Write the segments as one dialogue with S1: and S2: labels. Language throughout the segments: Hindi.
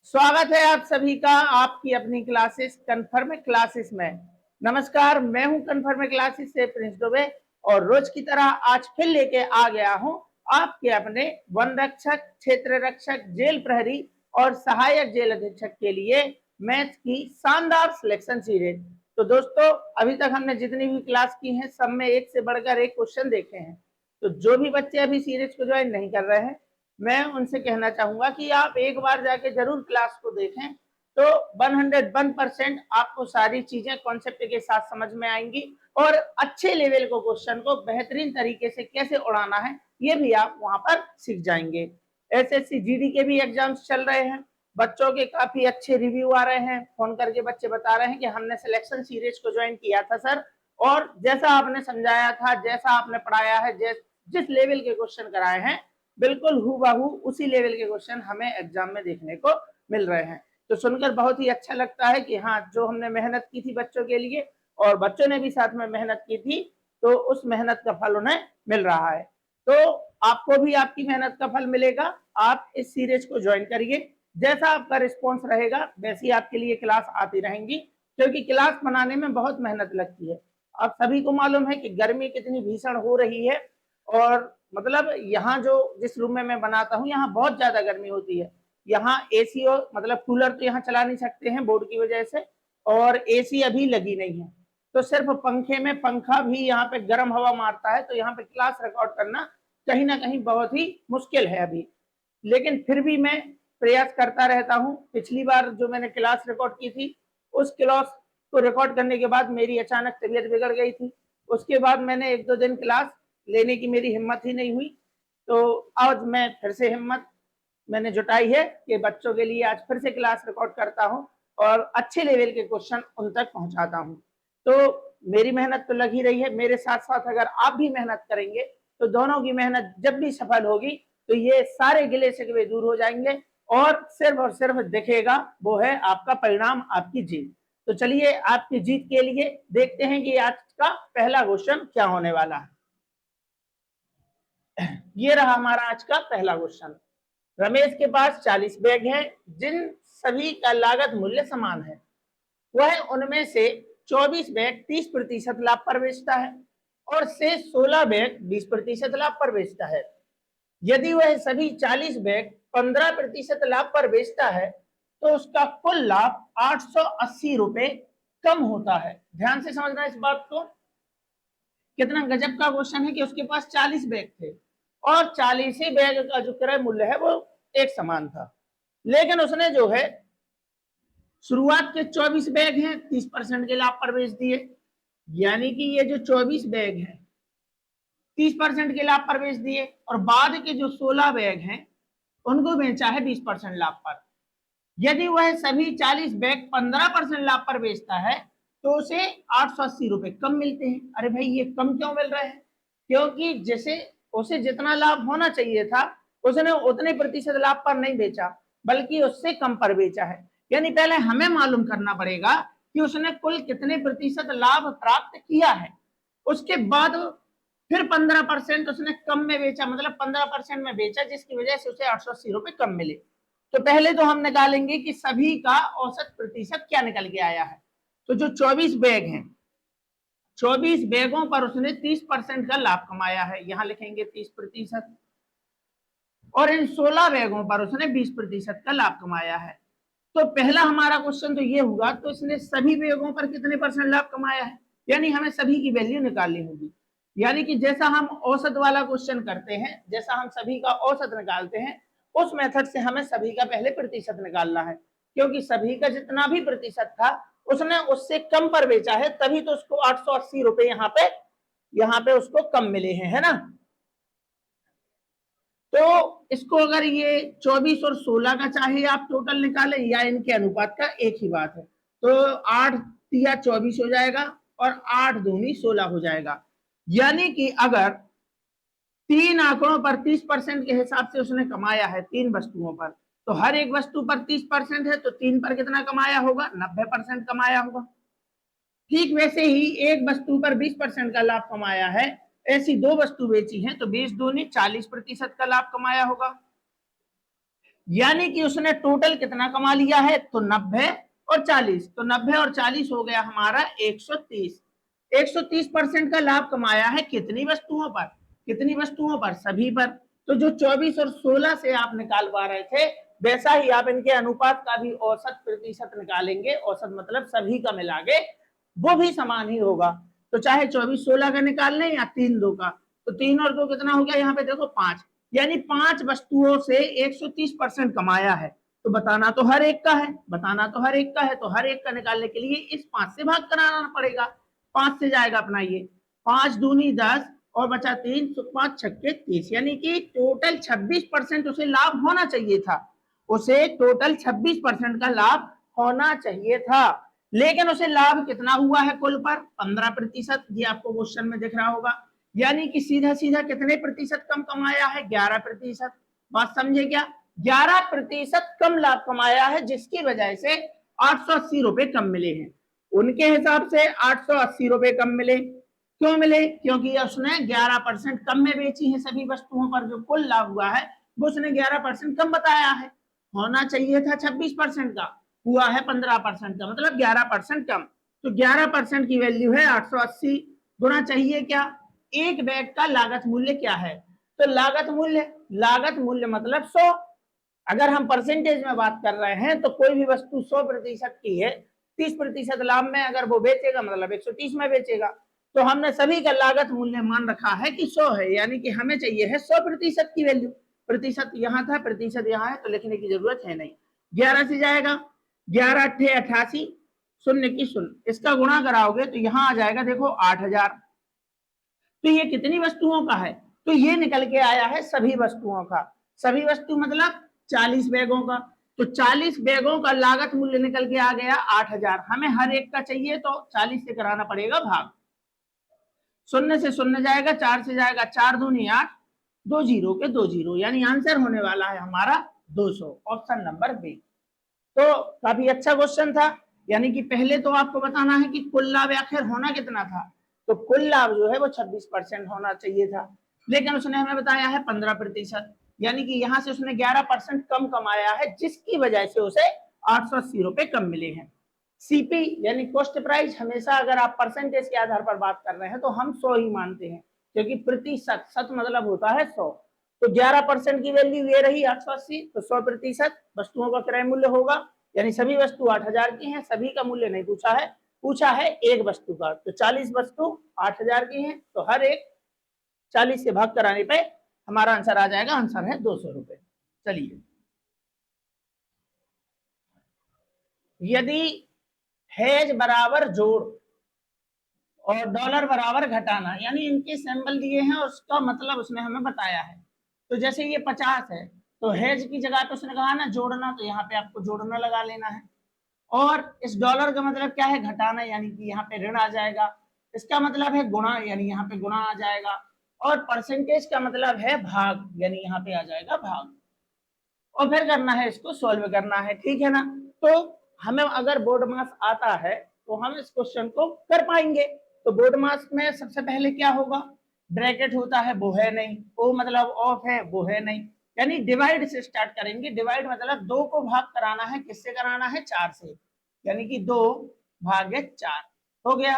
S1: स्वागत है आप सभी का आपकी अपनी क्लासेस कन्फर्म क्लासेस में। नमस्कार, मैं हूं कन्फर्म क्लासेस से प्रिंस दुबे और रोज की तरह आज फिर लेके आ गया हूं आपके अपने वन रक्षक, क्षेत्र रक्षक, जेल प्रहरी और सहायक जेल अधीक्षक के लिए मैथ की शानदार सिलेक्शन सीरीज। तो दोस्तों, अभी तक हमने जितनी भी क्लास की हैं सब में एक से बढ़कर एक क्वेश्चन देखे हैं। तो जो भी बच्चे अभी सीरीज को ज्वाइन नहीं कर रहे हैं, मैं उनसे कहना चाहूंगा कि आप एक बार जाके जरूर क्लास को देखें, तो 101% आपको सारी चीजें कॉन्सेप्ट के साथ समझ में आएंगी और अच्छे लेवल को क्वेश्चन को बेहतरीन तरीके से कैसे उड़ाना है ये भी आप वहां पर सीख जाएंगे। एसएससी जीडी के भी एग्जाम्स चल रहे हैं, बच्चों के काफी अच्छे रिव्यू आ रहे हैं। फोन करके बच्चे बता रहे हैं कि हमने सिलेक्शन सीरीज को ज्वाइन किया था सर, और जैसा आपने समझाया था, जैसा आपने पढ़ाया है, जिस लेवल के क्वेश्चन कराए हैं, बिल्कुल हूबहू उसी लेवल के क्वेश्चन हमें एग्जाम में देखने को मिल रहे हैं। तो सुनकर बहुत ही अच्छा लगता है कि हाँ, जो हमने मेहनत की थी बच्चों के लिए और बच्चों ने भी साथ में मेहनत की थी, तो उस मेहनत का फल उन्हें मिल रहा है। तो आपको भी आपकी मेहनत का फल मिलेगा। आप इस सीरीज को ज्वाइन करिए, जैसा आपका रिस्पॉन्स रहेगा वैसी आपके लिए क्लास आती रहेंगी, क्योंकि क्लास बनाने में बहुत मेहनत लगती है। आप सभी को मालूम है कि गर्मी कितनी भीषण हो रही है, और मतलब यहाँ जो जिस रूम में मैं बनाता हूँ यहाँ बहुत ज्यादा गर्मी होती है। यहाँ एसी और मतलब कूलर तो यहाँ चला नहीं सकते हैं बोर्ड की वजह से, और एसी अभी लगी नहीं है, तो सिर्फ पंखे में पंखा भी यहाँ पे गर्म हवा मारता है, तो यहाँ पे क्लास रिकॉर्ड करना कहीं ना कहीं बहुत ही मुश्किल है अभी। लेकिन फिर भी मैं प्रयास करता रहता हूँ। पिछली बार जो मैंने क्लास रिकॉर्ड की थी, उस क्लास को रिकॉर्ड करने के बाद मेरी अचानक तबीयत बिगड़ गई थी। उसके बाद मैंने एक दो दिन क्लास लेने की मेरी हिम्मत ही नहीं हुई। तो आज मैं फिर से हिम्मत मैंने जुटाई है कि बच्चों के लिए आज फिर से क्लास रिकॉर्ड करता हूँ और अच्छे लेवल के क्वेश्चन उन तक पहुंचाता हूँ। तो मेरी मेहनत तो लगी रही है, मेरे साथ साथ अगर आप भी मेहनत करेंगे तो दोनों की मेहनत जब भी सफल होगी तो ये सारे गिले शिकवे दूर हो जाएंगे और सिर्फ दिखेगा वो है आपका परिणाम, आपकी जीत। तो चलिए आपकी जीत के लिए देखते हैं कि आज का पहला क्वेश्चन क्या होने वाला है। ये रहा हमारा आज का पहला क्वेश्चन। रमेश के पास 40 बैग हैं जिन सभी का लागत मूल्य समान है। वह उनमें से 24 बैग 30% लाभ पर बेचता है और से 16 बैग 20% लाभ पर बेचता है। यदि वह सभी 40 बैग 15% लाभ पर बेचता है तो उसका कुल लाभ 880 रुपए कम होता है। ध्यान से समझना इस बात को, कितना गजब का क्वेश्चन है कि उसके पास 40 बैग थे और 40 ही बैग का जो क्रय मूल्य है वो एक समान था, लेकिन उसने जो है शुरुआत के 24 बैग हैं 30% के लाभ पर बेच दिए। यानी कि ये जो 24 बैग हैं 30% के लाभ पर बेच दिए, और बाद के जो 16 बैग हैं उनको बेचा है 20% लाभ पर। यदि वह सभी 40 बैग 15% लाभ पर बेचता है तो उसे 880 रुपए कम मिलते हैं। अरे भाई, ये कम क्यों मिल रहे हैं? क्योंकि जैसे उसे जितना लाभ होना चाहिए था उसने उतने प्रतिशत लाभ पर नहीं बेचा, बल्कि उससे कम पर बेचा है। यानी पहले हमें मालूम करना पड़ेगा कि उसने कुल कितने प्रतिशत लाभ प्राप्त किया है, उसके बाद फिर 15% उसने कम में बेचा, मतलब 15% में बेचा, जिसकी वजह से उसे 880 रुपए कम मिले। तो पहले तो हम निकालेंगे कि सभी का औसत प्रतिशत क्या निकल के आया है। तो जो 24 बैग हैं, 24 बैगों पर उसने 30% का लाभ कमाया है, यहां लिखेंगे 30%, और इन 16 बैगों पर उसने 20% का लाभ कमाया है। तो पहला हमारा क्वेश्चन तो ये हुआ, तो इसने सभी बैगों पर कितने परसेंट लाभ कमाया है, यानी हमें सभी की वैल्यू निकालनी होगी। यानी कि जैसा हम औसत वाला क्वेश्चन करते हैं, जैसा हम सभी का औसत निकालते हैं, उस मेथड से हमें सभी का पहले प्रतिशत निकालना है, क्योंकि सभी का जितना भी प्रतिशत था उसने उससे कम पर बेचा है, तभी तो उसको 880 रुपए यहाँ पे उसको कम मिले हैं, है ना। तो इसको अगर ये 24 और 16 का चाहे आप टोटल निकालें या इनके अनुपात का, एक ही बात है। तो 8 तिया 24 हो जाएगा और 8 दूनी 16 हो जाएगा। यानी कि अगर तीन आंकड़ों पर 30% के हिसाब से उसने कमाया है, तीन वस्तुओं पर, तो हर एक वस्तु पर 30% है, तो तीन पर कितना कमाया होगा? 90% कमाया होगा। ठीक वैसे ही एक वस्तु पर 20% का लाभ कमाया है, ऐसी दो वस्तु बेची हैं तो 20 दूनी 40% का लाभ कमाया होगा। यानी कि उसने टोटल कितना कमा लिया है, तो 90 और 40, तो 90 और 40 हो गया हमारा 130। 130% का लाभ कमाया है कितनी वस्तुओं पर, कितनी वस्तुओं पर, सभी पर। तो जो 24 और 16 से आप निकाल पा रहे थे, वैसा ही आप इनके अनुपात का भी औसत प्रतिशत निकालेंगे। औसत मतलब सभी का मिला के, वो भी समान ही होगा। तो चाहे 24-16 का निकाल लें या 3-2 का, तो 3 और 2 कितना हो गया, यहाँ पे देखो 5, यानी 5 वस्तुओं से 130% कमाया है। तो बताना तो हर एक का है, बताना तो हर एक का है, तो हर एक का निकालने के लिए इस 5 से भाग कराना पड़ेगा। 5 से जाएगा अपना ये 5 दूनी 10 और बचा 3, तो 5 छक्के 30, यानी कि टोटल 26% उसे लाभ होना चाहिए था। उसे टोटल 26% का लाभ होना चाहिए था, लेकिन उसे लाभ कितना हुआ है कुल पर, 15%। ये आपको क्वेश्चन में दिख रहा होगा। यानी कि सीधा सीधा कितने प्रतिशत कम कमाया है, 11%। बात समझे क्या, 11% कम लाभ कमाया है, जिसकी वजह से 880 रुपए कम मिले हैं। उनके हिसाब से 880 रुपए कम मिले। क्यों मिले, क्योंकि उसने 11% कम में बेची है सभी वस्तुओं पर। जो कुल लाभ हुआ है वो उसने 11% कम बताया है। होना चाहिए था 26% का, हुआ है 15% का, मतलब 11% कम। तो 11% की वैल्यू है 880। गुना चाहिए क्या, एक बैग का लागत मूल्य क्या है, तो लागत मूल्य मतलब 100। अगर हम परसेंटेज में बात कर रहे हैं तो कोई भी वस्तु 100% की है, 30% लाभ में अगर वो बेचेगा मतलब 130 में बेचेगा। तो हमने सभी का लागत मूल्य मान रखा है कि 100 है, यानी कि हमें चाहिए है 100% की वैल्यू। प्रतिशत यहाँ था, प्रतिशत यहाँ है, तो लिखने की जरूरत है नहीं। 11 से जाएगा, 11 अट्ठे 88, शून्य की शून्य, इसका गुणा कराओगे तो यहाँ आ जाएगा देखो 8000। तो ये कितनी वस्तुओं का है, तो ये निकल के आया है सभी वस्तुओं का। सभी वस्तु मतलब 40 बैगों का। तो 40 बैगों का लागत मूल्य निकल के आ गया 8000। हमें हर एक का चाहिए तो 40 से कराना पड़ेगा भाग। शून्य से शून्य जाएगा, 4 से जाएगा 4 दूनी 8, 2 जीरो के 2 जीरो, यानी आंसर होने वाला है हमारा 200, ऑप्शन नंबर बी। तो काफी अच्छा क्वेश्चन था। यानी कि पहले तो आपको बताना है कि कुल लाभ आखिर होना कितना था। तो कुल लाभ जो है वो 26% होना चाहिए था, लेकिन उसने हमें बताया है 15%। यानी कि यहाँ से उसने 11% कम कमाया है, जिसकी वजह से उसे 880 रुपए कम मिले हैं। सीपी यानी कॉस्ट प्राइस, हमेशा अगर आप परसेंटेज के आधार पर बात कर रहे हैं तो हम 100 ही मानते हैं, क्योंकि प्रतिशत, सत मतलब होता है 100। तो 11% की वैल्यू ये रही 880, तो 100% वस्तुओं का क्रय मूल्य होगा। यानी सभी वस्तु 8000 की हैं, सभी का मूल्य नहीं पूछा है, पूछा है एक वस्तु का। तो 40 वस्तु 8000 की हैं, तो हर एक 40 से भाग कराने पे हमारा आंसर आ जाएगा, आंसर है 200 रुपए। चलिए, यदि हेज बराबर जोड़ और डॉलर बराबर घटाना, यानी इनके सिंबल दिए हैं और उसका मतलब उसने हमें बताया है। तो जैसे ये 50 है, तो हेज की जगह पे उसने कहा ना जोड़ना, तो यहाँ पे आपको जोड़ना लगा लेना है। और इस डॉलर का मतलब क्या है, घटाना, यानी कि यहाँ पे ऋण आ जाएगा। इसका मतलब है गुणा, यानी यहाँ पे गुणा आ जाएगा। और परसेंटेज का मतलब है भाग, यानी यहाँ पे आ जाएगा भाग। और फिर करना है, इसको सॉल्व करना है, ठीक है ना। तो हमें अगर बोर्ड मास आता है तो हम इस क्वेश्चन को कर पाएंगे। तो बोर्ड मास में सबसे पहले क्या होगा, ब्रैकेट होता है वो है नहीं, ओ मतलब ऑफ है वो है नहीं, यानी डिवाइड से स्टार्ट करेंगे। डिवाइड मतलब 2 को भाग कराना है, किससे कराना है, 4 से, यानी कि 2 भागे 4 हो गया।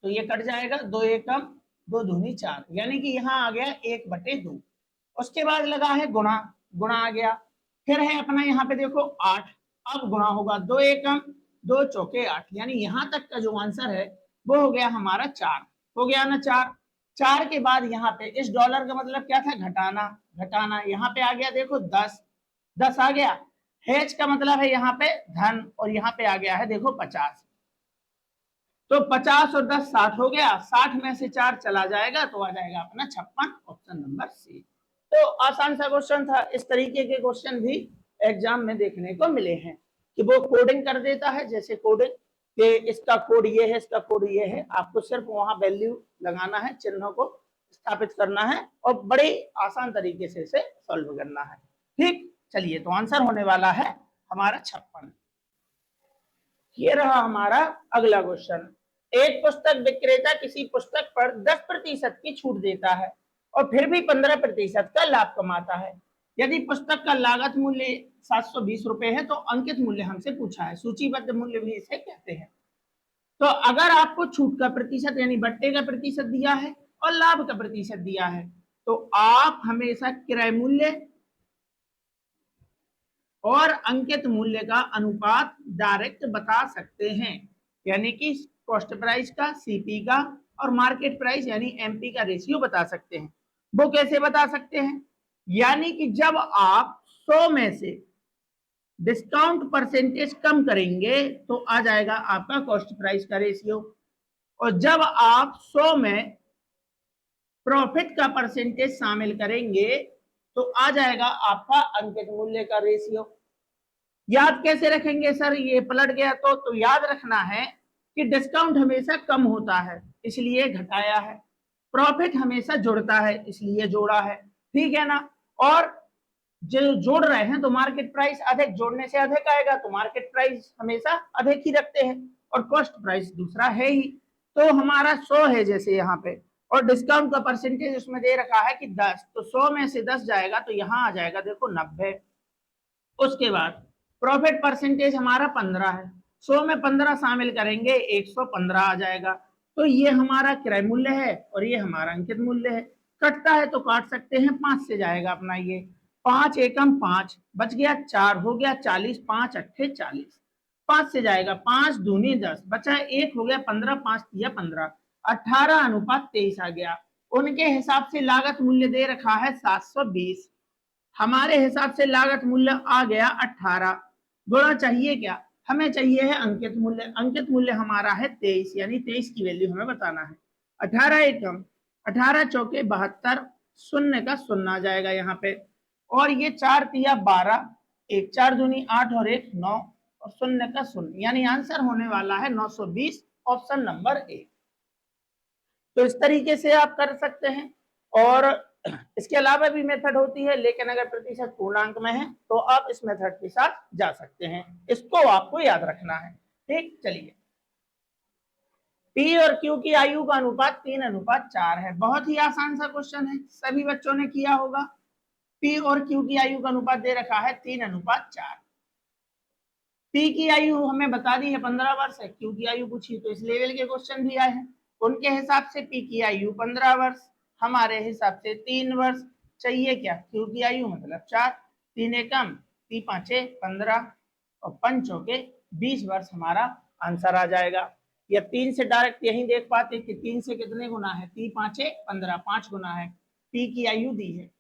S1: तो ये कट जाएगा, 2 एकम 2 दूनी 4, यानी कि यहाँ आ गया 1/2। उसके बाद लगा है गुणा, गुणा आ गया। फिर है अपना यहाँ पे देखो 8, अब गुणा होगा, 2 एकम 2 चौके 8, यानी यहाँ तक का जो आंसर है वो हो गया हमारा 4। हो गया ना 4। 4 के बाद यहाँ पे इस डॉलर का मतलब क्या था, घटाना, घटाना, यहाँ पे आ गया देखो 10, 10 आ गया। हेज का मतलब है यहाँ पे धन, और यहाँ पे आ गया है देखो 50। तो 50 और 10 60 हो गया, 60 में से 4 चला जाएगा तो आ जाएगा अपना 56, ऑप्शन नंबर सी। तो आसान सा क्वेश्चन था। इस तरीके के क्वेश्चन भी एग्जाम में देखने को मिले हैं कि वो कोडिंग कर देता है, जैसे कोडिंग कि इसका कोड ये है, इसका कोड ये है, आपको सिर्फ वहां वैल्यू लगाना है, चिन्हों को स्थापित करना है और बड़े आसान तरीके से इसे सॉल्व करना है। ठीक, चलिए, तो आंसर होने वाला है हमारा 56। ये रहा हमारा अगला क्वेश्चन। एक पुस्तक विक्रेता किसी पुस्तक पर 10% की छूट देता है और फिर भी 15% का लाभ कमाता है। यदि पुस्तक का लागत मूल्य 720 रुपए है तो अंकित मूल्य हमसे पूछा है, सूचीबद्ध मूल्य भी इसे कहते हैं। तो अगर आपको छूट का प्रतिशत यानी बट्टे का प्रतिशत दिया है और लाभ का प्रतिशत दिया है तो आप हमेशा क्रय मूल्य और अंकित मूल्य का अनुपात डायरेक्ट बता सकते हैं, यानी कि कॉस्ट प्राइस का, सीपी का और मार्केट प्राइस यानी एमपी का रेशियो बता सकते हैं। वो कैसे बता सकते हैं? यानी कि जब आप 100 में से डिस्काउंट परसेंटेज कम करेंगे तो आ जाएगा आपका कॉस्ट प्राइस का रेशियो, और जब आप 100 में प्रॉफिट का परसेंटेज शामिल करेंगे तो आ जाएगा आपका अंकित मूल्य का रेशियो। याद कैसे रखेंगे सर, ये पलट गया तो याद रखना है कि डिस्काउंट हमेशा कम होता है इसलिए घटाया है, प्रॉफिट हमेशा जुड़ता है इसलिए जोड़ा है, ठीक है ना। और जो जोड़ रहे हैं तो मार्केट प्राइस अधिक, जोड़ने से अधिक आएगा तो मार्केट प्राइस हमेशा अधिक ही रखते हैं, और कॉस्ट प्राइस दूसरा है ही। तो हमारा 100 है जैसे यहाँ पे, और डिस्काउंट का परसेंटेज उसमें दे रखा है कि 10, तो 100 में से 10 जाएगा तो यहाँ आ जाएगा देखो 90। उसके बाद प्रॉफिट परसेंटेज हमारा 15 है, 100 में 15 शामिल करेंगे 115 आ जाएगा। तो ये हमारा क्रय मूल्य है और ये हमारा अंकित मूल्य है। कटता है तो काट सकते हैं, 5 से जाएगा अपना ये, 5 एकम 5 बच गया, 4 हो गया 40, 5 अट्ठे 40, 5 से जाएगा, 5 दूनी 10 बचा, 1 हो गया 15, 5 दिया 15, 18:23 आ गया। उनके हिसाब से लागत मूल्य दे रखा है 720, हमारे हिसाब से लागत मूल्य आ गया 18। गुणा चाहिए क्या? हमें चाहिए है अंकित मूल्य। अंकित मूल्य हमारा है 23, यानी 23 की वैल्यू हमें बताना है। 18 एकम 18 चौके 72, शून्य का शून्य आ जाएगा यहाँ पे, और ये 4 तिया 12, 1 4 दूनी 8 और 1 9 और शून्य का शून्य, यानी आंसर होने वाला है 920, ऑप्शन नंबर ए। तो इस तरीके से आप कर सकते हैं, और इसके अलावा भी मेथड होती है, लेकिन अगर प्रतिशत पूर्णांक में है तो आप इस मेथड के साथ जा सकते हैं, इसको आपको याद रखना है। ठीक, चलिए, पी और क्यू की आयु का अनुपात 3:4 है। बहुत ही आसान सा क्वेश्चन है, सभी बच्चों ने किया होगा। पी और क्यू की आयु का अनुपात दे रखा है 3:4। पी की आयु हमें बता दी है 15 वर्ष है, क्यू की आयु पूछी तो इस लेवल के क्वेश्चन भी आए हैं। उनके हिसाब से पी की आयु 15 वर्ष, हमारे हिसाब से 3 वर्ष चाहिए क्या? क्यू की आयु मतलब 4, 3 एकम 3 पांचे 15 और 5 चौके 20 वर्ष हमारा आंसर आ जाएगा। या 3 से डायरेक्ट यही देख पाते कि 3 से कितने गुना है, 3 पांचे 15, 5 गुना है। पी की आयु दी है,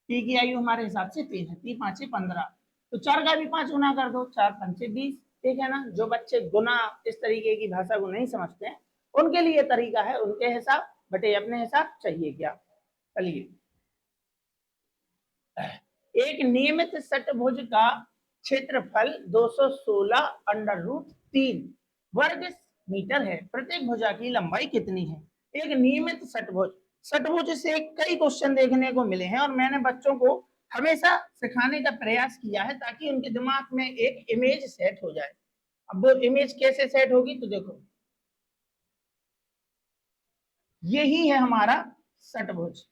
S1: पी की आयु हमारे हिसाब से 3 है, 3 पांचे 15, तो 4 का भी 5 गुना कर दो, 4 पंचे 20, ठीक है ना। जो बच्चे गुना इस तरीके की भाषा को नहीं समझते हैं उनके लिए तरीका है, उनके हिसाब बटे अपने हिसाब चाहिए क्या। चलिए, एक नियमित षटभुज का क्षेत्रफल 216√3 वर्ग मीटर है, प्रत्येक भुजा की लंबाई कितनी है? एक नियमित षटभुज, षटभुज से कई क्वेश्चन देखने को मिले हैं और मैंने बच्चों को हमेशा सिखाने का प्रयास किया है ताकि उनके दिमाग में एक इमेज सेट हो जाए। अब वो इमेज कैसे सेट होगी तो देखो, यही है हमारा षटभुज,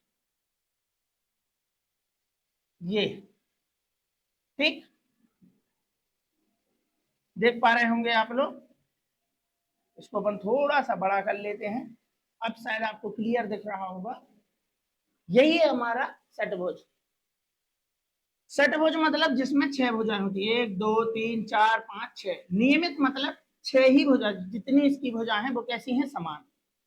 S1: ये, ठीक, देख पा रहे होंगे आप लोग। इसको अपन थोड़ा सा बड़ा कर लेते हैं, अब शायद आपको क्लियर दिख रहा होगा। यही है हमारा षटभुज। षटभुज मतलब जिसमें 6 भुजाएं होती है, 1 2 3 4 5 6। नियमित मतलब 6 ही भुजा, जितनी इसकी भुजा है वो कैसी हैं, समान।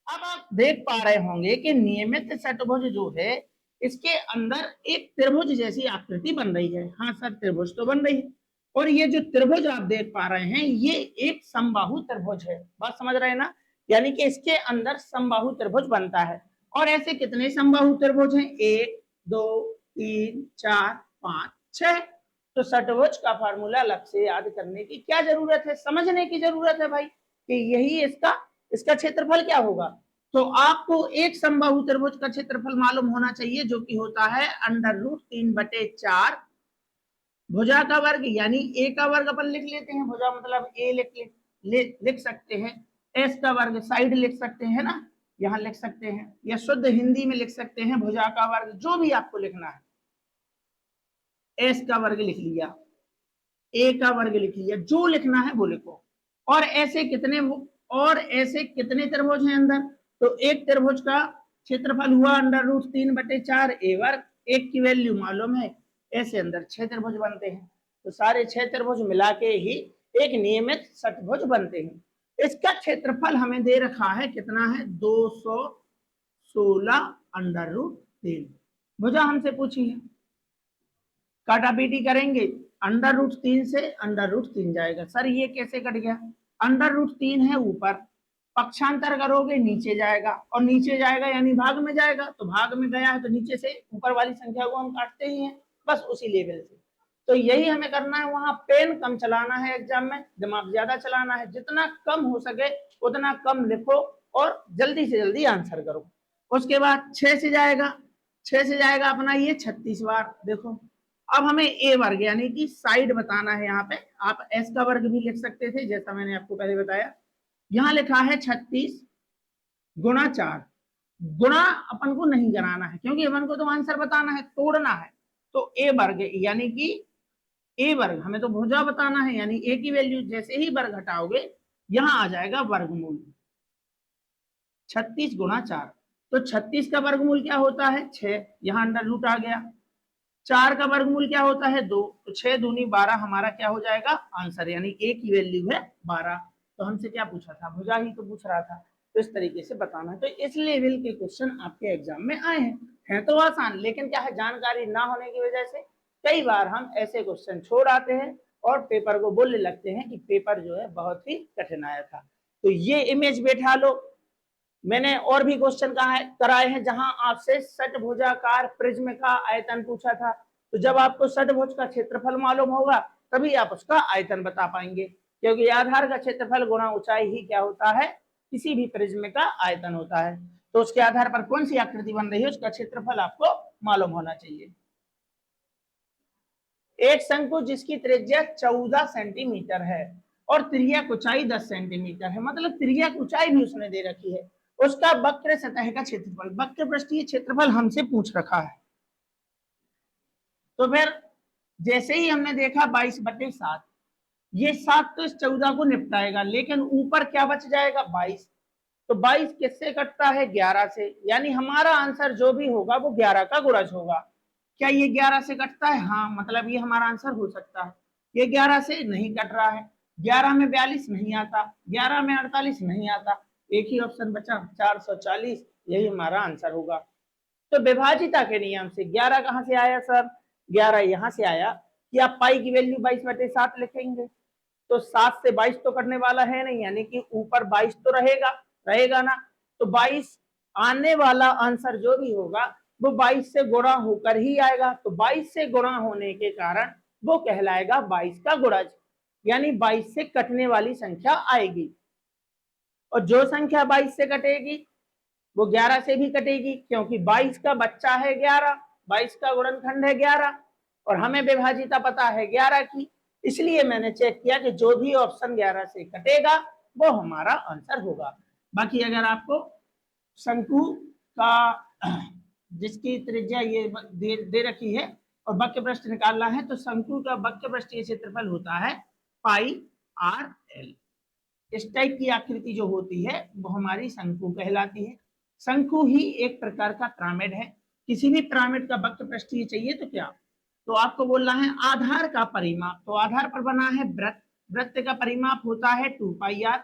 S1: अब आप देख पा रहे होंगे कि नियमित षटभुज जो है इसके अंदर एक त्रिभुज जैसी आकृति बन रही है। हाँ सर, त्रिभुज तो बन रही है, और ये जो त्रिभुज आप देख पा रहे हैं ये एक समबाहु त्रिभुज है। बात समझ रहे हैं ना? यानी कि इसके अंदर समबाहु त्रिभुज बनता है। और ऐसे कितने समबाहु त्रिभुज हैं? 1 2 3 4 5 6। तो षटभुज का फार्मूला अलग से याद करने की क्या जरूरत है, समझने की जरूरत है भाई, कि यही इसका क्षेत्रफल क्या होगा। तो आपको एक समबाहु त्रिभुज का क्षेत्रफल मालूम होना चाहिए जो कि होता है √3/4 भुजा का वर्ग, यानी ए का वर्ग अपन लिख लेते हैं, भुजा मतलब ए लिख सकते हैं, एस का वर्ग साइड लिख सकते हैं ना, यहाँ लिख सकते हैं, या शुद्ध हिंदी में लिख सकते हैं भुजा का वर्ग, जो भी आपको लिखना है। एस का वर्ग लिख लिया, ए का वर्ग लिख लिया, जो लिखना है वो लिखो। और ऐसे कितने त्रिभुज हैं अंदर? तो एक त्रिभुज का क्षेत्रफल हुआ √3/4 ए वर्ग, एक की वैल्यू मालूम है, ऐसे अंदर 6 त्रिभुज बनते हैं। तो सारे 6 त्रिभुज मिला के ही एक नियमित षटभुज बनते हैं। इसका क्षेत्रफल हमें दे रखा है, कितना है? 216 √3। भुजा हमसे पूछी है, काटापीटी करेंगे, √3 से √3 जाएगा। सर ये कैसे कट गया? √3 है ऊपर, पक्षांतर करोगे नीचे जाएगा, और नीचे जाएगा यानी भाग में जाएगा, तो भाग में गया है तो नीचे से ऊपर वाली संख्या को हम काटते ही हैं, बस उसी लेवल से। तो यही हमें करना है, वहां पेन कम चलाना है, एग्जाम में दिमाग ज्यादा चलाना है, जितना कम हो सके उतना कम लिखो और जल्दी से जल्दी आंसर करो। उसके बाद 6 से जाएगा अपना ये 36 बार। देखो अब हमें ए वर्ग यानी कि साइड बताना है। यहाँ पे आप एस का वर्ग भी लिख सकते थे, जैसा मैंने आपको पहले बताया। यहाँ लिखा है 36 गुणा 4, गुणा अपन को नहीं कराना है क्योंकि अपन को तो आंसर बताना है, तोड़ना है। तो ए वर्ग यानी कि ए वर्ग, हमें तो भुजा बताना है, यानी ए की वैल्यू जैसे ही वर्ग हटाओगे यहां आ जाएगा वर्गमूल 36 गुणा 4। तो 36 का वर्गमूल क्या होता है? 6, यहाँ अंडर रूट आ गया। 4 का वर्गमूल क्या होता है? 2, तो 6 दूनी 12 हमारा क्या हो जाएगा? आंसर, यानी ए की वैल्यू है 12। तो हमसे क्या पूछा था? भुजा ही तो पूछ रहा था। तो इस तरीके से बताना है। तो इस लेवल के क्वेश्चन आपके एग्जाम में आए हैं तो आसान, लेकिन क्या है, जानकारी ना होने की वजह से कई बार हम ऐसे क्वेश्चन छोड़ आते हैं और पेपर को बोलने लगते हैं कि पेपर जो है बहुत ही कठिन आया था। तो ये इमेज बैठा लो। मैंने और भी क्वेश्चन कराए हैं जहां आपसे षटभुजाकार प्रिज्म का आयतन पूछा था। तो जब आपको षटभुज का क्षेत्रफल मालूम होगा तभी आप उसका आयतन बता पाएंगे, क्योंकि आधार का क्षेत्रफल गुणा ऊंचाई ही क्या होता है? किसी भी प्रिज्म का आयतन होता है। तो उसके आधार पर कौन सी आकृति बन रही है उसका क्षेत्रफल आपको मालूम होना चाहिए। एक शंकु जिसकी त्रिज्या 14 सेंटीमीटर है और तिर्यक ऊंचाई 10 सेंटीमीटर है, मतलब तिर्यक ऊंचाई भी उसने दे रखी है, उसका वक्र सतह का क्षेत्रफल, वक्र पृष्ठीय क्षेत्रफल हमसे पूछ रखा है। तो फिर जैसे ही हमने देखा 22/7, ये 7 तो इस 14 को निपटाएगा, लेकिन ऊपर क्या बच जाएगा? 22। तो 22 किससे कटता है? 11 से, यानी हमारा आंसर जो भी होगा वो 11 का गुणज होगा। क्या ये 11 से कटता है? हाँ, मतलब ये हमारा आंसर हो सकता है। ये 11 से नहीं कट रहा है, 11 में 42 नहीं आता, 11 में 48 नहीं आता, एक ही ऑप्शन बचा 440, यही हमारा आंसर होगा। तो विभाजिता के नियम से 11 कहां से आया सर? 11 यहां से आया कि आप पाई की वैल्यू 22/7 लिखेंगे, तो 7 से 22 तो करने वाला है नहीं, यानी कि ऊपर 22 तो रहेगा ना। तो 22 आने वाला आंसर जो भी होगा वो 22 से गुणा होकर ही आएगा। तो 22 से गुणा होने के कारण वो कहलाएगा 22 का गुणज, यानी 22 से कटने वाली संख्या आएगी। और जो संख्या 22 से कटेगी वो 11 से भी कटेगी, क्योंकि 22 का बच्चा है 11, 22 का गुणनखंड है 11, और हमें विभाजिता पता है 11 की। इसलिए मैंने चेक किया कि जो भी ऑप्शन 11 से कटेगा वो हमारा आंसर होगा। बाकी अगर आपको शंकु का जिसकी त्रिज्या ये दे रखी है और वक्र पृष्ठ निकालना है, तो शंकु का वक्र पृष्ठीय क्षेत्रफल होता है πr/l। इस टाइप की आकृति जो होती है वो हमारी शंकु कहलाती है। शंकु ही एक प्रकार का पिरामिड है। किसी भी पिरामिड का वक्र पृष्ठीय चाहिए तो क्या, तो आपको बोलना है आधार का परिमाप। तो आधार पर बना है वृत्त, वृत्त का परिमाप होता है 2πr,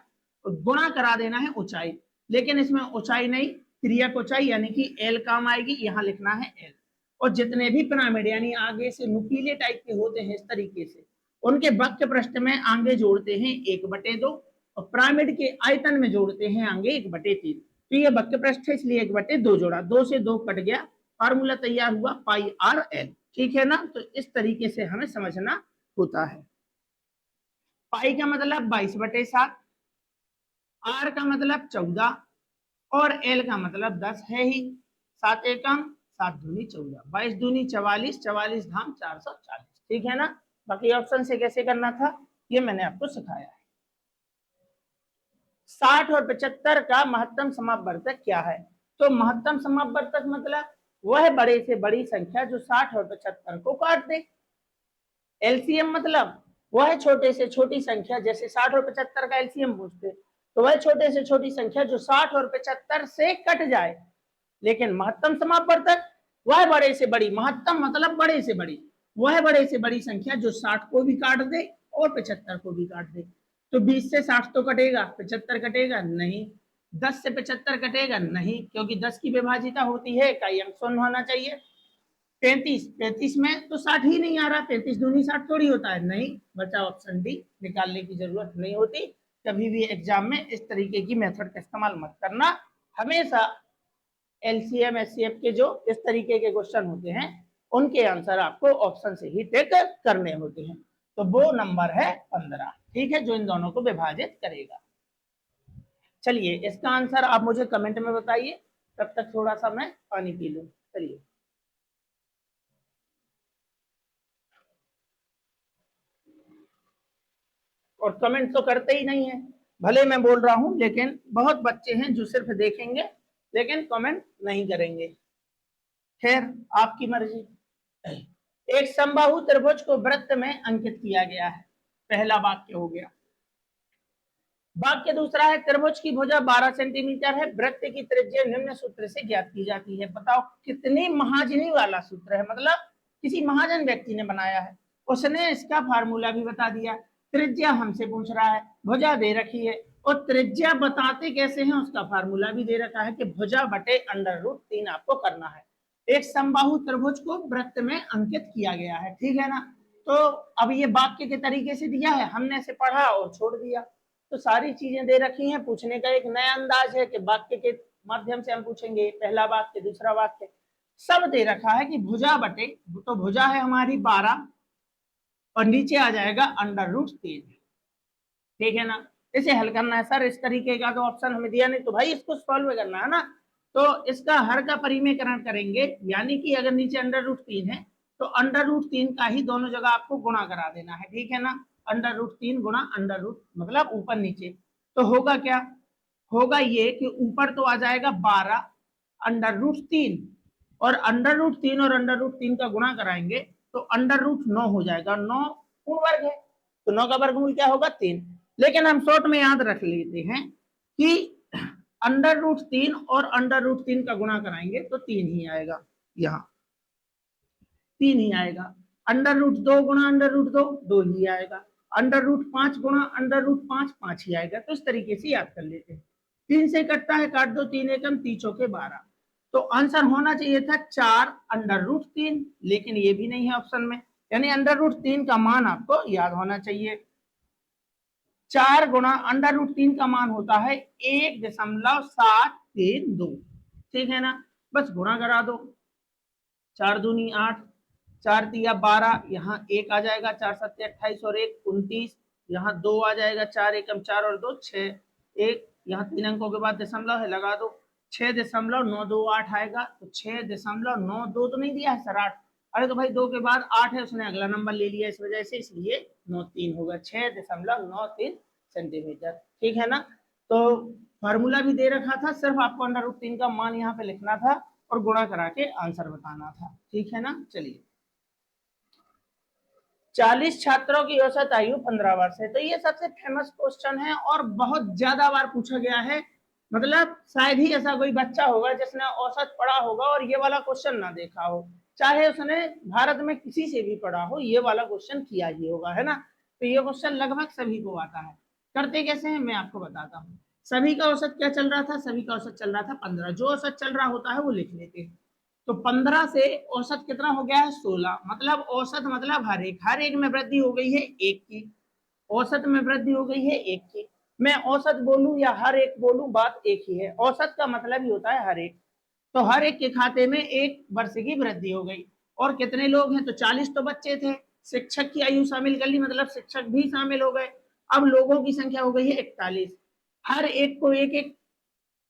S1: और गुणा करा देना है ऊंचाई, लेकिन इसमें ऊंचाई नहीं, तिर्यक ऊंचाई यानी कि एल काम आएगी, यहाँ लिखना है एल। और जितने भी पिरामिड यानी आगे से नुकीले टाइप के होते हैं इस तरीके से, उनके वक्र पृष्ठ में आगे जोड़ते हैं 1/2, और पिरामिड के आयतन में जोड़ते हैं आगे 1/3। तो ये वक्र पृष्ठ है इसलिए 1/2 जोड़ा, 2 से 2 कट गया, फार्मूला तैयार हुआ πr/l। ठीक है ना? तो इस तरीके से हमें समझना होता है। पाई का मतलब 22/7, आर का मतलब 14, और एल का मतलब 10 है ही। 7 एकम 7 दूनी 14, 22 दूनी 44, 44 धाम 440। ठीक है ना? बाकी ऑप्शन से कैसे करना था ये मैंने आपको सिखाया है। 60 और 75 का महत्तम समापवर्तक क्या है? तो महत्तम समापवर्तक मतलब वह बड़े से बड़ी संख्या जो 60 और 75 को काट दे। एलसीएम मतलब वह छोटे से छोटी संख्या, जैसे 60 और 75 का एलसीएम पूछते तो वह छोटे से छोटी संख्या जो 60 और 75 से कट जाए। लेकिन महत्तम समापवर्तक वह बड़े से बड़ी, महत्तम मतलब बड़े से बड़ी, वह बड़े से बड़ी संख्या जो 60 को भी काट दे और 75 को भी काट दे। तो 20 से 60 तो कटेगा, 75 कटेगा नहीं। 10 से 75 कटेगा नहीं, क्योंकि 10 की विभाजिता होती है का अंक शून्य होना चाहिए। 35 में तो 60 ही नहीं आ रहा, 35 दूनी 60 थोड़ी होता है, नहीं, बचा ऑप्शन डी, निकालने की जरूरत नहीं होती। कभी भी एग्जाम में इस तरीके की मेथड का इस्तेमाल मत करना। हमेशा एलसीएम एचसीएफ के जो इस तरीके के क्वेश्चन होते हैं उनके आंसर आपको ऑप्शन से ही टिक करने होते हैं। तो वो नंबर है 15, ठीक है, जो इन दोनों को विभाजित करेगा। चलिए इसका आंसर आप मुझे कमेंट में बताइए, तब तक थोड़ा सा मैं पानी पी लूं। चलिए, और कमेंट तो करते ही नहीं है, भले मैं बोल रहा हूं लेकिन बहुत बच्चे हैं जो सिर्फ देखेंगे लेकिन कमेंट नहीं करेंगे। खैर, आपकी मर्जी। एक समबाहु त्रिभुज को वृत्त में अंकित किया गया है, पहला वाक्य हो गया। वाक्य दूसरा है, त्रिभुज की भुजा 12 सेंटीमीटर है, वृत्त की त्रिज्या निम्न सूत्र से ज्ञात की जाती है। बताओ कितनी महाजनी वाला सूत्र है, मतलब किसी महाजन व्यक्ति ने बनाया है, उसने इसका फार्मूला भी बता दिया। त्रिज्या हमसे पूछ रहा है, भुजा दे रखी है और त्रिज्या बताते कैसे हैं उसका फार्मूला भी दे रखा है कि भुजा बटे √3 आपको करना है। एक समबाहु त्रिभुज को वृत्त में अंकित किया गया है, ठीक है ना। तो अब ये वाक्य के तरीके से दिया है, हमने इसे पढ़ा और छोड़ दिया। तो सारी चीजें दे रखी हैं, पूछने का एक नया अंदाज है कि वाक्य के माध्यम से हम पूछेंगे, पहला वाक्य दूसरा वाक्य सब दे रखा है कि भुजा बटे, तो भुजा है हमारी 12 और नीचे आ जाएगा √3, ठीक है ना। इसे हल करना है सर, इस तरीके का तो ऑप्शन हमें दिया नहीं, तो भाई इसको सॉल्व करना है ना। तो इसका हर का परिमेयकरण करेंगे, यानी कि अगर नीचे √3 है तो √3 का ही दोनों जगह आपको गुणा करा देना है, ठीक है ना। √3 गुणा √ मतलब ऊपर नीचे, तो होगा क्या, होगा ये कि ऊपर तो आ जाएगा 12 √3 और √3 और √3 का गुणा कराएंगे तो √9 हो जाएगा। 9 पूर्ण वर्ग है तो 9 का वर्गमूल क्या होगा, 3। लेकिन हम शॉर्ट में याद रख लेते हैं कि √3 और √3 का गुणा कराएंगे तो 3 ही आएगा, यहाँ 3 ही आएगा। √2 गुणा √2 2 ही आएगा। √5 गुणा √5 5 ही आएगा। तो इस तरीके से याद कर लेते हैं। 3 से कटता है, काट दो, 3 एकम 3 चौके 12। तो आंसर होना चाहिए था 4 √3, लेकिन ये भी नहीं है ऑप्शन में, यानी √3 का मान आपको याद होना चाहिए। 4 गुणा √3 का मान होता है 1.732, ठीक है ना। बस गुणा करा दो, 4 दूनी 8, 4 तिया 12, यहाँ 1 आ जाएगा, 4 सत्ते 28 और 1 29, यहाँ 2 आ जाएगा, 4 एकम 4 और 2 6, 1 यहाँ 3 अंकों के बाद दशमलव है, लगा दो, 6.928 आएगा। तो 6.92 तो नहीं दिया है सर, 8, अरे तो भाई 2 के बाद 8 है, उसने अगला नंबर ले लिया इस वजह से, इसलिए 93 होगा, 6.93 सेंटीमीटर, ठीक है ना। तो फार्मूला भी दे रखा था, सिर्फ आपको √3 का मान यहाँ पे लिखना था और गुणा करा के आंसर बताना था, ठीक है ना। चलिए, 40 छात्रों की औसत आयु 15 वर्ष है, तो ये सबसे फेमस क्वेश्चन है और बहुत ज्यादा बार पूछा गया है। मतलब शायद ही ऐसा कोई बच्चा होगा जिसने औसत पढ़ा होगा और ये वाला क्वेश्चन ना देखा हो, चाहे उसने भारत में किसी से भी पढ़ा हो, ये वाला क्वेश्चन किया ही होगा, है ना। तो ये क्वेश्चन लगभग सभी को आता है। करते कैसे हैं मैं आपको बताता हूँ। सभी का औसत क्या चल रहा था, सभी का औसत चल रहा था 15, जो औसत चल रहा होता है वो लिख लेते हैं। तो 15 से औसत कितना हो गया है, 16, मतलब औसत मतलब हर एक में वृद्धि हो गई है 1 की, औसत में वृद्धि हो गई है 1 की। मैं औसत बोलूं या हर एक बोलूं, बात एक ही है, औसत का मतलब ही होता है हर एक। तो हर एक के खाते में 1 वर्ष की वृद्धि हो गई। और कितने लोग हैं, तो 40 तो बच्चे थे, शिक्षक की आयु शामिल कर ली, मतलब शिक्षक भी शामिल हो गए। अब लोगों की संख्या हो गई है 41, हर एक को एक एक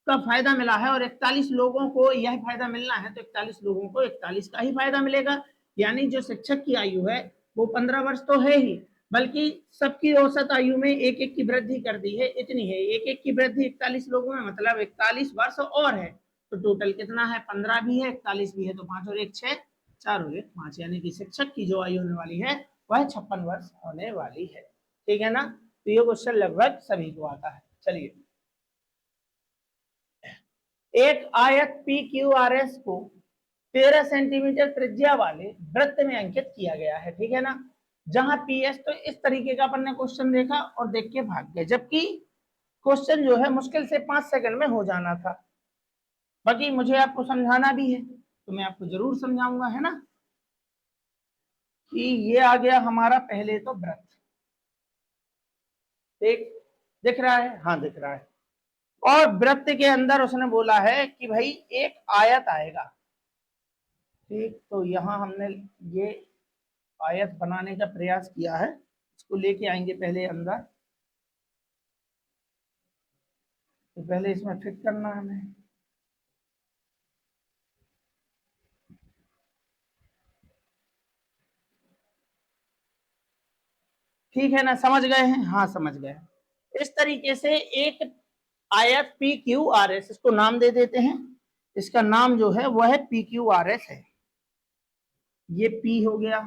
S1: का फायदा मिला है और 41 लोगों को यह फायदा मिलना है, तो 41 लोगों को 41 का ही फायदा मिलेगा। यानी जो शिक्षक की आयु है वो 15 वर्ष तो है ही, बल्कि सबकी औसत आयु में एक एक की वृद्धि कर दी है, इतनी है, एक एक की वृद्धि 41 लोगों में, मतलब 41 वर्ष और है। तो टोटल कितना है, 15 भी है 41 भी है, तो 5 और 1 6, 4 और 1 5, यानी कि शिक्षक की जो आयु होने वाली है वह 56 वर्ष होने वाली है। ठीक है ना, तो ये क्वेश्चन लगभग सभी को आता है। चलिए, एक आयत पी क्यू आर एस को 13 सेंटीमीटर त्रिज्या वाले वृत्त में अंकित किया गया है। ठीक है ना, जहां पी एस, तो इस तरीके का अपन ने क्वेश्चन देखा और देख के भाग गए, जबकि क्वेश्चन जो है मुश्किल से 5 सेकंड में हो जाना था। बाकी मुझे आपको समझाना भी है तो मैं आपको जरूर समझाऊंगा, है ना। कि ये आ गया हमारा पहले तो वृत्त, ठीक दिख रहा है, हाँ दिख रहा है। और वृत्त के अंदर उसने बोला है कि भाई एक आयत आएगा। ठीक, तो यहां हमने ये आयत बनाने का प्रयास किया है, इसको लेके आएंगे पहले अंदर। तो पहले इसमें फिट करना है हमें। ठीक है ना, समझ गए हैं, हाँ समझ गए। इस तरीके से एक आयत पी क्यू आर एस, इसको नाम दे देते हैं। इसका नाम जो है वह है पी क्यू आर एस है। ये पी हो गया,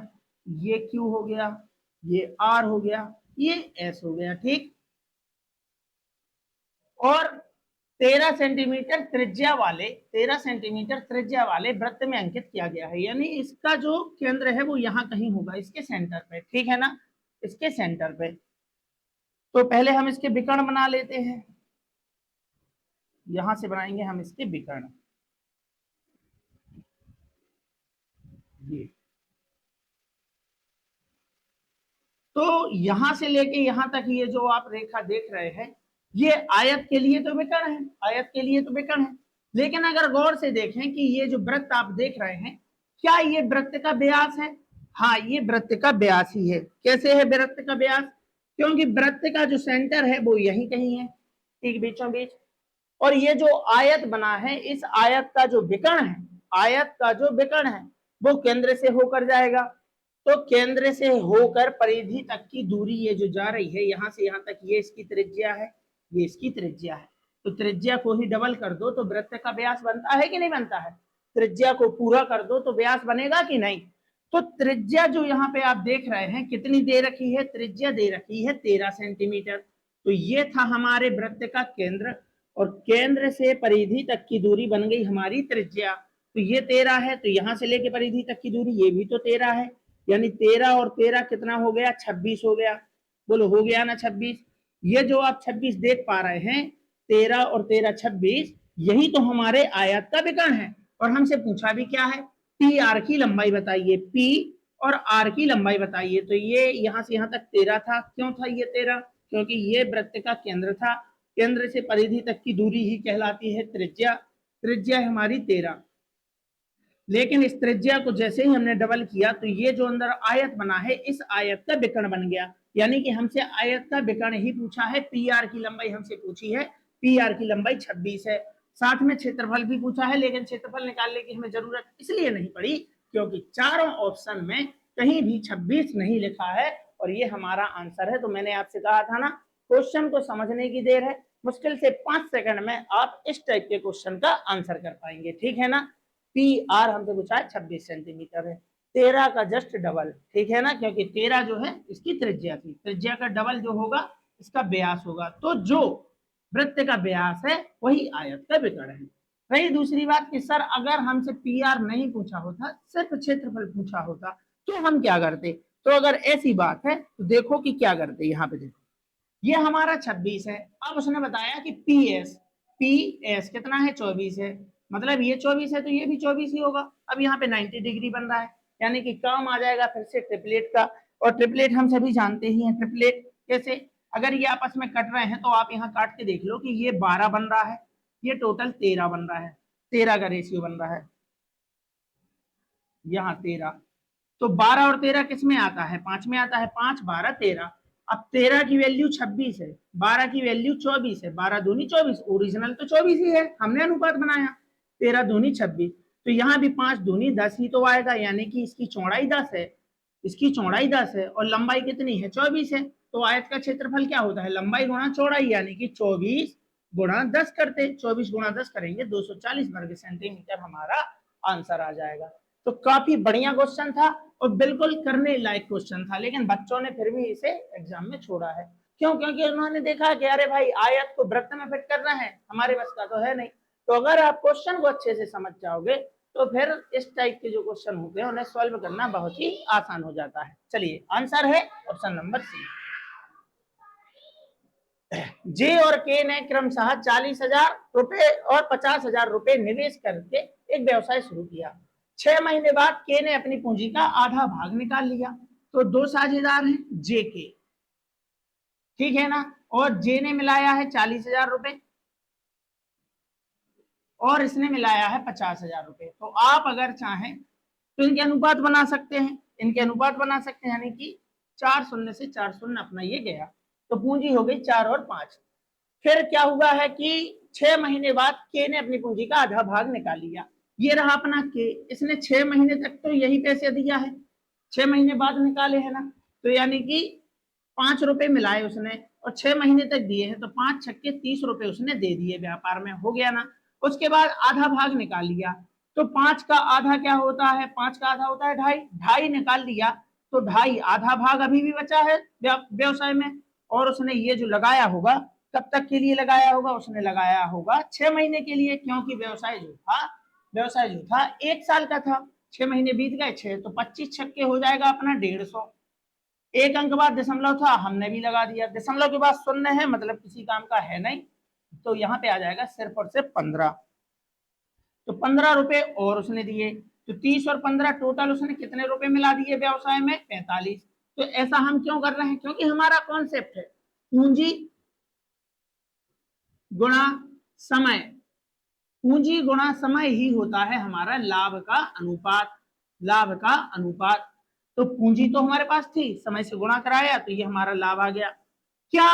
S1: ये क्यू हो गया, ये आर हो गया, ये एस हो गया। ठीक, और 13 सेंटीमीटर त्रिज्या वाले 13 सेंटीमीटर त्रिज्या वाले वृत्त में अंकित किया गया है, यानी इसका जो केंद्र है वो यहाँ कहीं होगा, इसके सेंटर पे। ठीक है ना, इसके सेंटर पे। तो पहले हम इसके विकर्ण बना लेते हैं, यहां से बनाएंगे हम इसके विकर्ण। ये तो यहां से लेके यहां तक ये जो आप रेखा देख रहे हैं, ये आयत के लिए तो विकर्ण है, आयत के लिए तो विकर्ण है। लेकिन अगर गौर से देखें कि ये जो वृत्त आप देख रहे हैं, क्या ये वृत्त का व्यास है? हाँ, ये वृत्त का व्यास ही है। कैसे है वृत्त का व्यास? क्योंकि वृत्त का जो सेंटर है वो यही कहीं है, ठीक बीचों बीच। और ये जो आयत बना है, इस आयत का जो विकर्ण है, आयत का जो विकर्ण है वो केंद्र से होकर जाएगा। तो केंद्र से होकर परिधि तक की दूरी ये जो जा रही है, यहां से यहां तक, ये इसकी त्रिज्या है, ये इसकी त्रिज्या है। तो त्रिज्या को ही डबल कर दो तो वृत्त का व्यास बनता है कि नहीं बनता है? त्रिज्या को पूरा कर दो तो व्यास बनेगा कि नहीं? तो त्रिज्या जो यहाँ पे आप देख रहे हैं कितनी दे रखी है? त्रिज्या दे रखी है 13 सेंटीमीटर। तो ये था हमारे वृत्त का केंद्र, और केंद्र से परिधि तक की दूरी बन गई हमारी त्रिज्या। तो ये 13 है, तो यहां से लेके परिधि तक की दूरी ये भी तो 13 है, यानी 13 और 13 कितना हो गया? 26 हो गया। बोलो हो गया ना 26? ये जो आप 26 देख पा रहे हैं, 13 और 13 26, यही तो हमारे आयत का विकर्ण है। और हमसे पूछा भी क्या है? पी आर की लंबाई बताइए, पी और आर की लंबाई बताइए। तो ये यहां से यहां तक 13 था। क्यों था ये 13? क्योंकि ये वृत्त का केंद्र था, केंद्र से परिधि तक की दूरी ही कहलाती है त्रिज्या। त्रिज्या है हमारी 13। लेकिन इस त्रिज्या को जैसे ही हमने डबल किया तो ये जो अंदर आयत बना है, इस आयत का विकर्ण बन गया। यानी कि हमसे आयत का विकर्ण ही पूछा है, पी आर की लंबाई हमसे पूछी है, पी आर की लंबाई 26 है। साथ में क्षेत्रफल भी पूछा है, लेकिन क्षेत्रफल निकालने की हमें जरूरत इसलिए नहीं पड़ी क्योंकि चारों ऑप्शन में कहीं भी 26 नहीं लिखा है, और ये हमारा आंसर है। तो मैंने आपसे कहा था ना, क्वेश्चन को समझने की देर है, मुश्किल से 5 सेकंड में आप इस टाइप के क्वेश्चन का आंसर कर पाएंगे। ठीक है ना, पी आर हमसे पूछा है 26 सेंटीमीटर है, 13 का जस्ट डबल। ठीक है ना, क्योंकि 13 जो है इसकी त्रिज्या थी, त्रिज्या का डबल जो होगा इसका व्यास होगा। तो जो वृत्त का व्यास है वही आयत का विकर्ण है। रही दूसरी बात कि सर अगर हमसे पी आर नहीं पूछा होता, सिर्फ क्षेत्रफल पूछा होता, तो हम क्या करते? तो अगर ऐसी बात है तो देखो कि क्या करते। यहाँ पे देखो, ये हमारा 26 है। अब उसने बताया कि पी एस कितना है? 24 है। मतलब ये 24 है तो ये भी 24 ही होगा। अब यहाँ पे 90 डिग्री बन रहा है, यानी कि काम आ जाएगा फिर से ट्रिपलेट का। और ट्रिपलेट हम सभी जानते ही हैं, ट्रिपलेट कैसे, अगर ये आपस में कट रहे हैं तो आप यहाँ काट के देख लो कि ये 12 बन रहा है, ये टोटल 13 बन रहा है, 13 का रेशियो बन रहा है यहाँ 13। तो 12 और 13 किस में आता है? 5 में आता है। 5 12 13। अब 13 की वैल्यू 26 है, 12 की वैल्यू 24 है, 12 दूनी 24, ओरिजिनल तो 24 ही है, हमने अनुपात बनाया। 13 दूनी 26, तो यहाँ भी 5 दूनी 10 ही तो आएगा, यानी कि इसकी चौड़ाई 10 है, इसकी चौड़ाई 10 है और लंबाई कितनी है? 24 है। तो आयत का क्षेत्रफल क्या होता है? लंबाई गुणा चौड़ाई, यानी कि 24 गुणा 10 करते, 24 गुणा 10 करेंगे 240 वर्ग सेंटीमीटर हमारा आंसर आ जाएगा। तो काफी बढ़िया क्वेश्चन था और बिल्कुल करने लायक क्वेश्चन था, लेकिन बच्चों ने फिर भी इसे एग्जाम में छोड़ा है। क्यों? क्योंकि उन्होंने देखा कि अरे भाई आयत को वृत्त में फिट करना है, हमारे बस का तो है नहीं। तो अगर आप क्वेश्चन को अच्छे से समझ जाओगे तो फिर इस टाइप के जो क्वेश्चन होते हैं उन्हें सॉल्व करना बहुत ही आसान हो जाता है। चलिए आंसर है ऑप्शन नंबर सी। जे और के ने क्रमशः 40,000 रुपए और 50,000 रुपए निवेश करके एक व्यवसाय शुरू किया। 6 महीने बाद के ने अपनी पूंजी का आधा भाग निकाल लिया। तो दो साझेदार हैं जे के, ठीक है ना, और जे ने मिलाया है 40,000 रुपए और इसने मिलाया है 50,000 रुपए। तो आप अगर चाहें तो इनके अनुपात बना सकते हैं, इनके अनुपात बना सकते हैं, यानी कि 4 शून्य से 4 शून्य अपना ये गया, तो पूंजी हो गई 4 और 5। फिर क्या हुआ है कि 6 महीने बाद के ने अपनी पूंजी का आधा भाग निकाल लिया। ये रहा अपना के, इसने 6 महीने तक तो यही पैसे दिया है, 6 महीने बाद निकाले है ना, तो यानी कि 5 रुपए मिलाए उसने और 6 महीने तक दिए हैं, तो 5 छक्के 30 रुपए उसने दे दिए व्यापार में, हो गया ना। उसके बाद आधा भाग निकाल लिया, तो 5 का आधा क्या होता है, 5 का आधा होता है 2.5, 2.5 निकाल लिया, तो 2.5 आधा भाग अभी भी बचा है व्यवसाय में। और उसने ये जो लगाया होगा कब तक के लिए लगाया होगा, उसने लगाया होगा 6 महीने के लिए, क्योंकि व्यवसाय जो था 1 साल का था। 6 महीने बीत गए, 6 तो 25 छक्के हो जाएगा अपना 150। एक अंक बाद दशमलव था, हमने भी लगा दिया, दशमलव के बाद शून्य है मतलब किसी काम का है नहीं, तो यहाँ पे आ जाएगा सिर्फ और सिर्फ 15। तो 15 रुपए और उसने दिए, तो 30 और 15 टोटल उसने कितने रुपए मिला दिए व्यवसाय में, 45। तो ऐसा हम क्यों कर रहे हैं, क्योंकि हमारा कॉन्सेप्ट है पूंजी गुणा समय, पूंजी गुणा समय ही होता है हमारा लाभ का अनुपात, लाभ का अनुपात। तो पूंजी तो हमारे पास थी, समय से गुणा कराया तो ये हमारा लाभ आ गया। क्या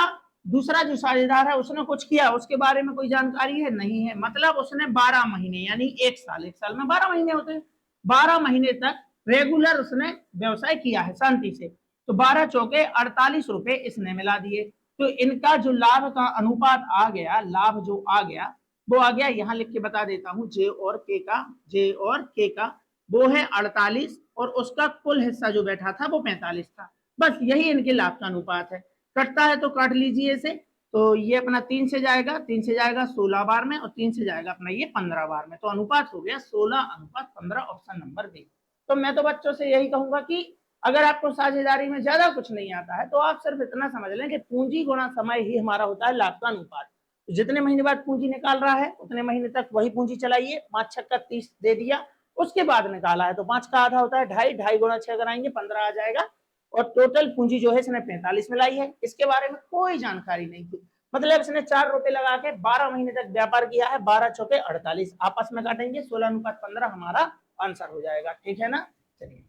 S1: दूसरा जो साझेदार है उसने कुछ किया, उसके बारे में कोई जानकारी है? नहीं है, मतलब उसने 12 महीने यानी 1 साल, 1 साल में 12 महीने होते हैं, 12 महीने तक रेगुलर उसने व्यवसाय किया है शांति से। तो 12 चौके 48 रुपए इसने मिला दिए। तो इनका जो लाभ का अनुपात आ गया, लाभ जो आ गया वो आ गया, यहां लिख के बता देता हूं, जे और के का वो है 48 और उसका कुल हिस्सा जो बैठा था वो 45 था। बस यही इनके लाभ का अनुपात है। कटता है तो काट लीजिए इसे, तो ये अपना 3 से जाएगा, 3 से जाएगा 16 बार में और 3 से जाएगा अपना ये 15 बार में, तो अनुपात हो गया 16:15, ऑप्शन नंबर बी। तो मैं तो बच्चों से यही कहूंगा कि अगर आपको साझेदारी में ज्यादा कुछ नहीं आता है तो आप सिर्फ इतना समझ लें कि पूंजी गुणा समय ही हमारा होता है लाभ का अनुपात। तो जितने महीने बाद पूंजी निकाल रहा है उतने महीने तक वही पूंजी चलाइए, 5 छक्का 30 दे दिया, उसके बाद निकाला है तो 5 का आधा होता है 2.5, 2.5 गुणा 6 कराएंगे 15 आ जाएगा, और टोटल पूंजी जो है इसने 45 मिलाई है। इसके बारे में कोई जानकारी नहीं थी, मतलब इसने 4 रुपए लगा के 12 महीने तक व्यापार किया है, 12 चौके 48, आपस में काटेंगे 16:15 हमारा आंसर हो जाएगा, ठीक है ना। चलिए,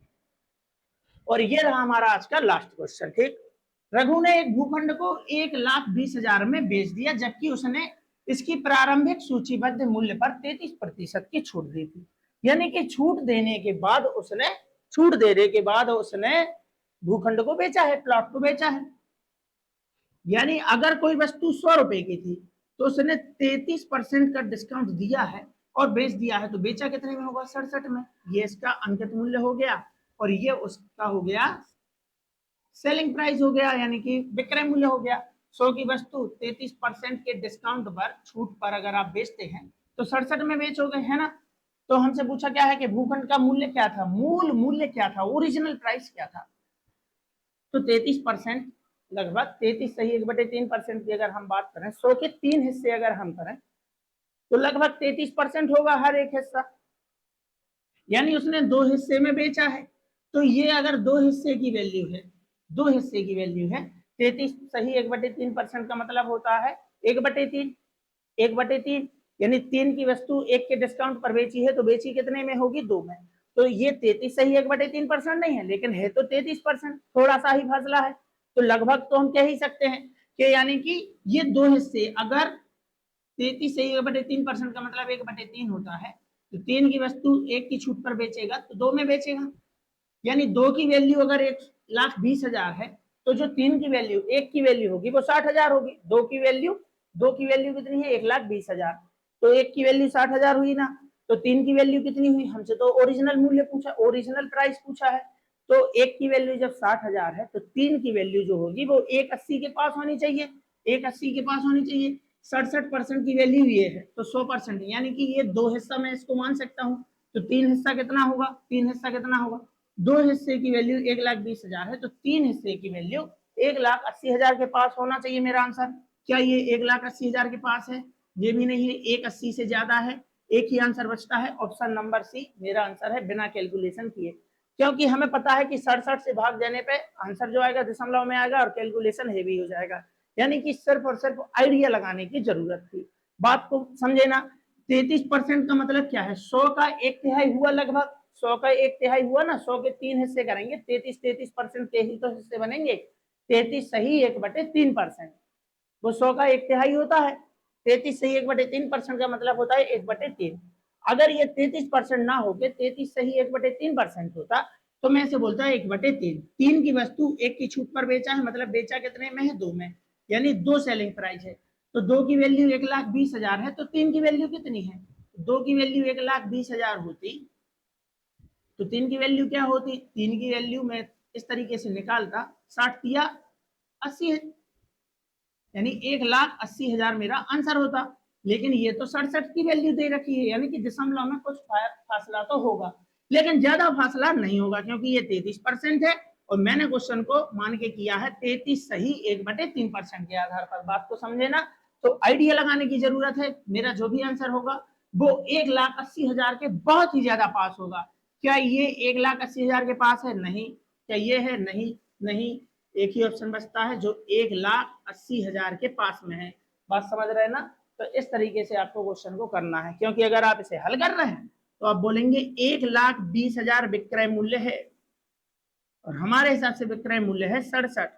S1: और ये रहा हमारा आज का लास्ट क्वेश्चन, ठीक। रघु ने एक भूखंड को 1,20,000 में बेच दिया, जबकि उसने इसकी प्रारंभिक सूचीबद्ध मूल्य पर 33% की छूट दी थी। यानी कि छूट देने के बाद उसने भूखंड को बेचा है, प्लॉट को बेचा है। यानी अगर कोई वस्तु 100 रुपए की थी तो उसने 33% का डिस्काउंट दिया है और बेच दिया है, तो बेचा कितने में होगा, 67 में। ये इसका अंकित मूल्य हो गया और ये उसका हो गया सेलिंग प्राइस हो गया, यानी कि विक्रय मूल्य हो गया। 100 की वस्तु 33% के डिस्काउंट पर, छूट पर अगर आप बेचते हैं तो 67 में बेचोगे, है ना। तो हमसे पूछा क्या है कि भूखंड का मूल्य क्या था, मूल मूल्य क्या था, ओरिजिनल प्राइस क्या था। तो 33%, लगभग 33 सही 1/3% की अगर हम बात करें, 100 के 3 हिस्से अगर हम करें तो लगभग 33% होगा हर एक हिस्सा, यानी उसने 2 हिस्से में बेचा है। तो ये अगर 2 हिस्से की वैल्यू है, 2 हिस्से की वैल्यू है 33 सही 1/3% का मतलब होता है 1/3, 1/3, यानी 3 की वस्तु 1 के डिस्काउंट पर बेची है तो बेची कितने में होगी, 2 में। तो ये 33 सही 1/3% नहीं है, लेकिन है तो 33%, थोड़ा सा ही फासला है। तो लगभग तो हम कह ही सकते हैं कि यानी कि ये 2 हिस्से, अगर 33 सही 1/3% का मतलब 1/3 होता है, तो 3 की वस्तु 1 की छूट पर बेचेगा तो 2 में बेचेगा, यानी 2 की वैल्यू अगर 1,20,000 है तो जो 3 की वैल्यू 1 की वैल्यू होगी वो 60,000 होगी। 2 की वैल्यू कितनी है, 1,20,000, तो 1 की वैल्यू 60,000 हुई ना। तो 3 की वैल्यू कितनी हुई, हमसे तो ओरिजिनल मूल्य पूछा, ओरिजिनल प्राइस पूछा है। तो 1 की वैल्यू जब 60,000 है तो 3 की वैल्यू जो होगी वो 180 के पास होनी चाहिए, 180 के पास होनी चाहिए। 67% की वैल्यू ये है तो 100%, यानी कि ये 2 हिस्सा मैं इसको मान सकता हूँ। तो 3 हिस्सा कितना होगा, 3 हिस्सा कितना होगा, 2 हिस्से की वैल्यू 1,20,000 है तो 3 हिस्से की वैल्यू 1,80,000 के पास होना चाहिए मेरा आंसर। क्या ये 1,80,000 के पास है, ये भी नहीं है, 180 से ज्यादा है। एक ही आंसर बचता है, ऑप्शन नंबर सी मेरा आंसर है बिना कैलकुलेशन किए, क्योंकि हमें पता है कि 67 से भाग देने पे आंसर जो आएगा दशमलव में आएगा और कैलकुलेशन हेवी हो जाएगा, यानी कि सिर्फ और सिर्फ आइडिया लगाने की जरूरत थी। बात को समझे ना। 33% का मतलब क्या है, 100 का 1/3 हुआ लगभग, 100 का 1/3 हुआ ना, 100 के 3 हिस्से करेंगे, 33% के ही तो हिस्से बनेंगे, 33 सही 1/3%, वो 100 का 1/3 होता है, 33 सही 1/3% का मतलब होता है 1/3। अगर ये 33% ना होके 33 सही 1/3% होता तो मैं इसे बोलता है 1/3। 3 की वस्तु 1 की छूट पर बेचा है, मतलब बेचा कितने में है, 2 में, यानी 2 सेलिंग प्राइस है। तो 2 की वैल्यू 1,20,000 है तो 3 की वैल्यू कितनी है, 2 की वैल्यू 1,20,000 होती तो 3 की वैल्यू क्या होती, 3 की वैल्यू मैं इस तरीके से निकालता, 60 या 80 है, यानी 1,80,000 मेरा आंसर होता। लेकिन ये तो 67 की वैल्यू दे रखी है, यानी कि दशमलव में कुछ फासला तो होगा, लेकिन ज्यादा फासला नहीं होगा क्योंकि ये 33% है और मैंने क्वेश्चन को मान के किया है 33 सही 1/3% के आधार पर। बात को समझे ना। तो आइडिया लगाने की जरूरत है, मेरा जो भी आंसर होगा वो 1,80,000 के बहुत ही ज्यादा पास होगा। क्या ये 1,80,000 के पास है, नहीं। क्या ये है, नहीं, नहीं। एक ही ऑप्शन बचता है जो 1,80,000 के पास में है। बात समझ रहे हैं ना। तो इस तरीके से आपको क्वेश्चन को करना है, क्योंकि अगर आप इसे हल कर रहे हैं तो आप बोलेंगे 1,20,000 विक्रय मूल्य है और हमारे हिसाब से विक्रय मूल्य है 67,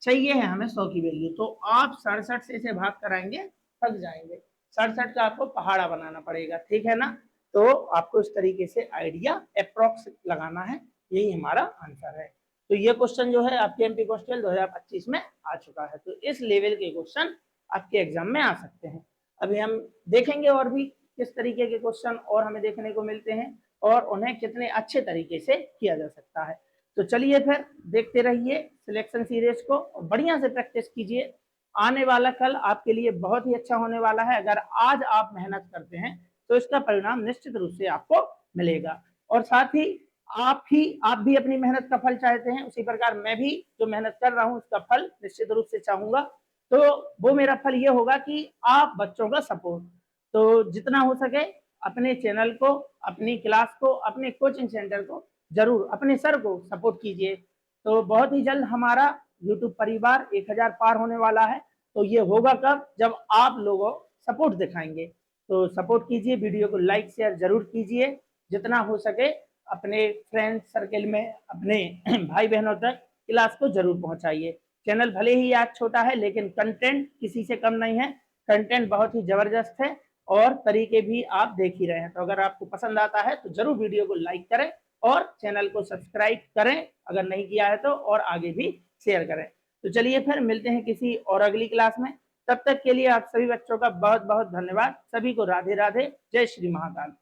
S1: चाहिए है हमें 100 की वैल्यू, तो आप 67 से इसे भाग कराएंगे थक जाएंगे, 67 का आपको पहाड़ा बनाना पड़ेगा, ठीक है ना। तो आपको इस तरीके से आइडिया अप्रोक्स लगाना है, यही हमारा आंसर है। तो ये क्वेश्चन जो है आपके एमपी कॉन्स्टेबल 2025 में आ चुका है, तो इस लेवल के क्वेश्चन आपके एग्जाम में आ सकते हैं। अभी हम देखेंगे और भी किस तरीके के क्वेश्चन और हमें देखने को मिलते हैं और उन्हें कितने अच्छे तरीके से किया जा सकता है। तो चलिए फिर देखते रहिए सिलेक्शन सीरीज को, बढ़िया से प्रैक्टिस कीजिए, आने वाला कल आपके लिए बहुत ही अच्छा होने वाला है। अगर आज आप मेहनत करते हैं तो इसका परिणाम निश्चित रूप से आपको मिलेगा, और साथ ही आप भी अपनी मेहनत का फल चाहते हैं, उसी प्रकार मैं भी जो मेहनत कर रहा हूं उसका फल निश्चित रूप से चाहूंगा। तो वो मेरा फल ये होगा कि आप बच्चों का सपोर्ट, तो जितना हो सके अपने चैनल को, अपनी क्लास को, अपने कोचिंग सेंटर को, जरूर अपने सर को सपोर्ट कीजिए। तो बहुत ही जल्द हमारा यूट्यूब परिवार 1,000 पार होने वाला है। तो ये होगा कब, जब आप लोगों सपोर्ट दिखाएंगे। तो सपोर्ट कीजिए, वीडियो को लाइक शेयर जरूर कीजिए, जितना हो सके अपने फ्रेंड सर्कल में, अपने भाई बहनों तक क्लास को जरूर पहुंचाइए। चैनल भले ही आज छोटा है लेकिन कंटेंट किसी से कम नहीं है, कंटेंट बहुत ही जबरदस्त है और तरीके भी आप देख ही रहे हैं। तो अगर आपको पसंद आता है तो जरूर वीडियो को लाइक करें और चैनल को सब्सक्राइब करें अगर नहीं किया है तो, और आगे भी शेयर करें। तो चलिए फिर मिलते हैं किसी और अगली क्लास में, तब तक के लिए आप सभी बच्चों का बहुत बहुत धन्यवाद। सभी को राधे राधे, जय श्री महाकाल।